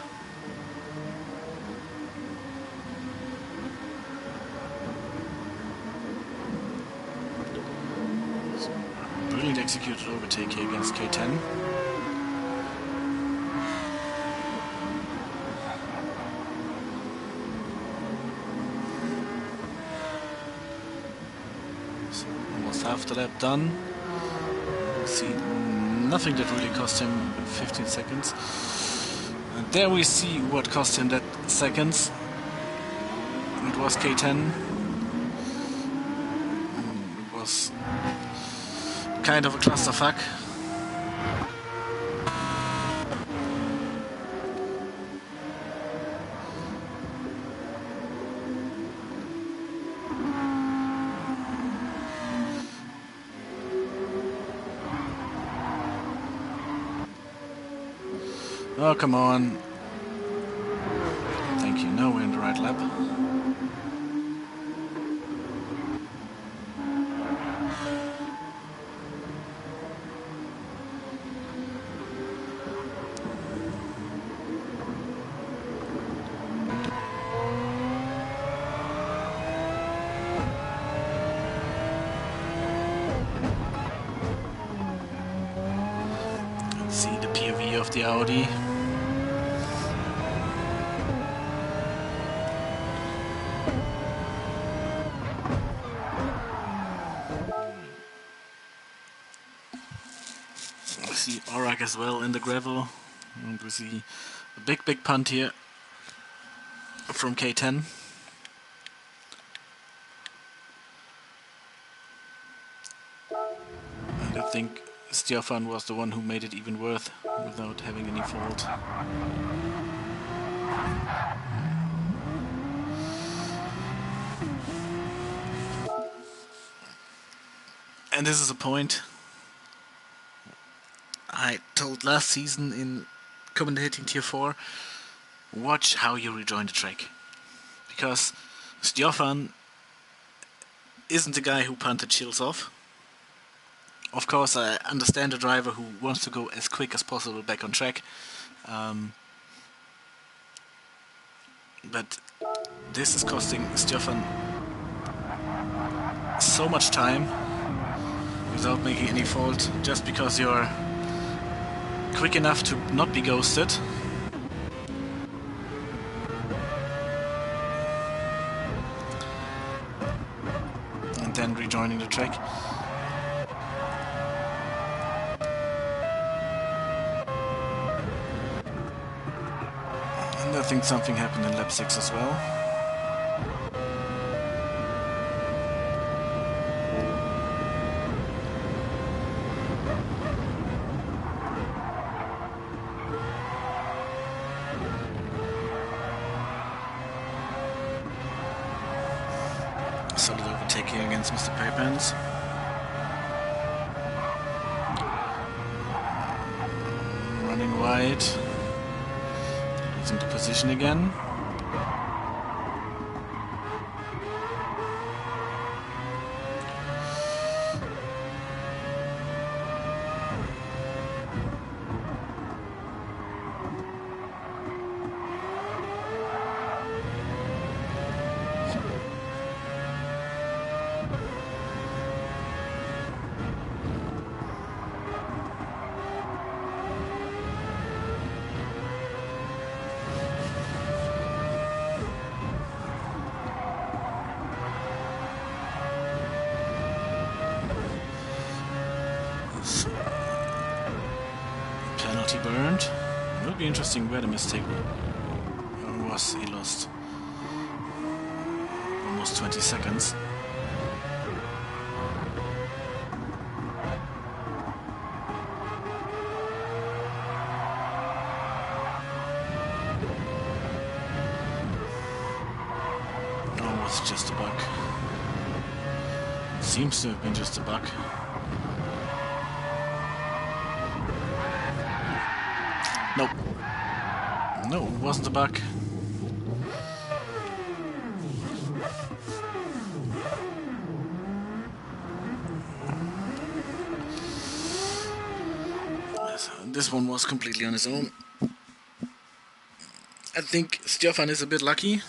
Brilliant executed overtake here against K10. So almost half the lap done. We see nothing that really cost him 15 seconds. And there we see what cost him that seconds. It was K10. It was kind of a clusterfuck. Oh, come on. Thank you. Now we're in the right lap. Let's see the POV of the Audi. We see Orak as well in the gravel, and we see a big punt here from K10. And I think Stjofan was the one who made it even worse without having any fault. And this is a point I told last season in commentating Tier 4, watch how you rejoin the track. Because Stjofan isn't the guy who punted Chills off. Of course, I understand a driver who wants to go as quick as possible back on track. But this is costing Stjofan so much time without making any fault, just because you're quick enough to not be ghosted. And then rejoining the track. And I think something happened in lap 6 as well. Solid overtaking against Mr. Pipens. Running wide. Losing the position again. Penalty burned. It will be interesting where the mistake was. He lost almost 20 seconds. Oh, it's just a bug. Seems to have been just a bug. Nope. No, it wasn't a bug. This one was completely on his own. I think Stjofan is a bit lucky.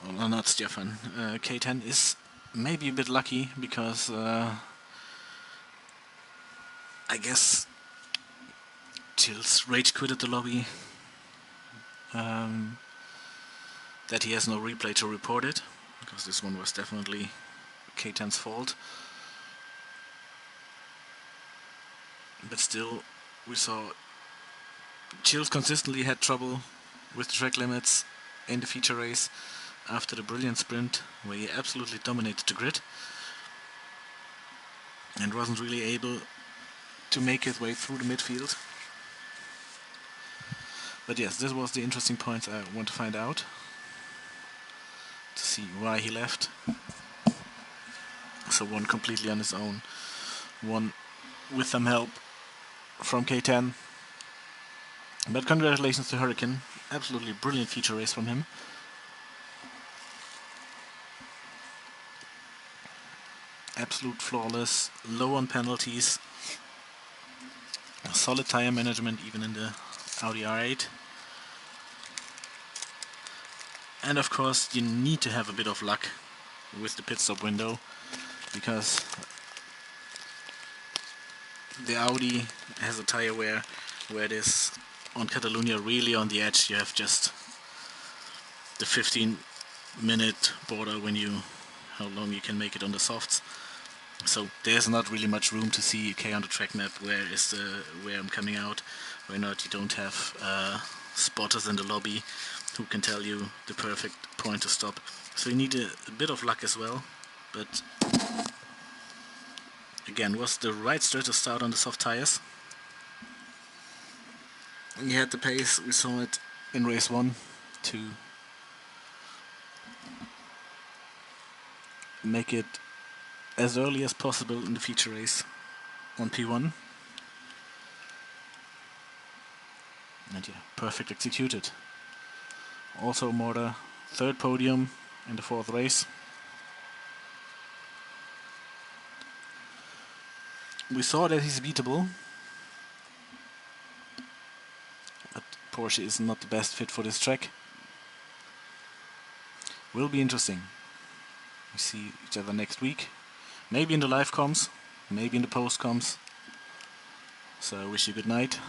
Well, not Stjofan. K10 is maybe a bit lucky because I guess Chills rage quit at the lobby. That he has no replay to report it, because this one was definitely K10's fault. But still, we saw Chills consistently had trouble with the track limits in the feature race after the brilliant sprint where he absolutely dominated the grid and wasn't really able to make his way through the midfield. But yes, this was the interesting point I want to find out, to see why he left. So one completely on his own, one with some help from K10. But congratulations to Hurricane, absolutely brilliant feature race from him. Absolute flawless, low on penalties, solid tire management even in the Audi R8. And of course you need to have a bit of luck with the pit stop window, because the Audi has a tire wear where it is on Catalunya really on the edge. You have just the 15-minute border when how long you can make it on the softs. So there's not really much room to see, okay, on the track map where I'm coming out, where not you don't have spotters in the lobby who can tell you the perfect point to stop. So you need a bit of luck as well, but again, was the right start to start on the soft tires. He had the pace, we saw it in race 1 to make it as early as possible in the feature race on P1. And yeah, perfect executed. Also Mortar, third podium in the fourth race. We saw that he's beatable, but Porsche is not the best fit for this track. Will be interesting. We see each other next week. Maybe in the live comms, maybe in the post comms. So I wish you good night.